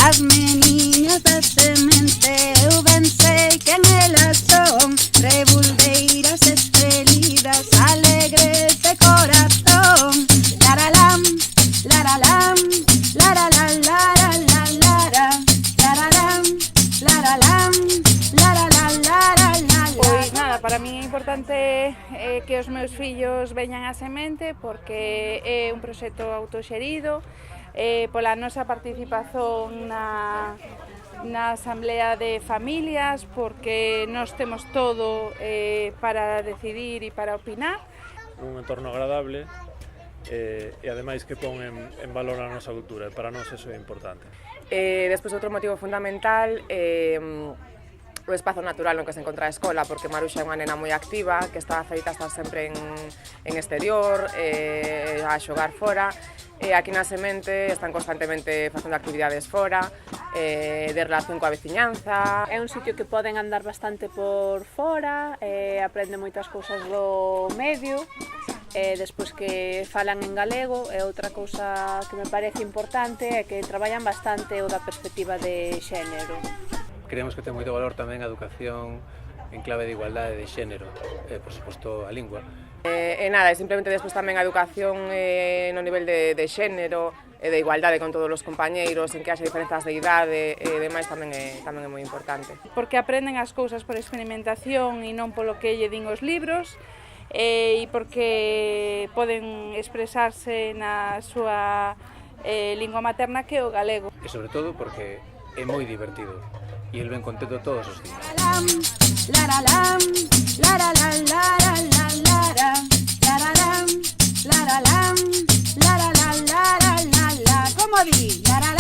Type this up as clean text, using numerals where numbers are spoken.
As meniñas da semente eu ben sei quen elas son, rebuldeiras espelidas, alegres de corazón. Laralam, laralam, laralam, laralam, laralam, laralam, laralam, laralam. Pois nada, para mí é importante que os meus fillos veñan á semente porque é un proxecto autoxerido, pola nosa participación na asamblea de familias, porque nós temos todo para decidir e para opinar. Un entorno agradable e ademais que pon en valor a nosa cultura, e para nós eso é importante. Despois outro motivo fundamental o espazo natural no que se encontra a escola, porque Maruxa é unha nena moi activa, que está feita a estar sempre en exterior, a xogar fora, e aquí na semente están constantemente facendo actividades fora, de relación coa veciñanza. É un sitio que poden andar bastante por fora, aprende moitas cousas do medio, despois que falan en galego, e outra cousa que me parece importante é que traballan bastante o da perspectiva de xénero. Creemos que ten moito valor tamén a educación en clave de igualdade de xénero, e, por suposto, a lingua. E nada, simplemente despois tamén a educación no nivel de xénero e de igualdade con todos os compañeiros, en que haxe diferenzas de idade e demais tamén é moi importante. Porque aprenden as cousas por experimentación e non polo que lle din os libros, e porque poden expresarse na súa lingua materna que é o galego. E sobre todo porque é moi divertido e el ven contento todos os días. Laralam, laralam, laralam, laralam, laralam, laralam, laralam, laralam, como di? Laralam.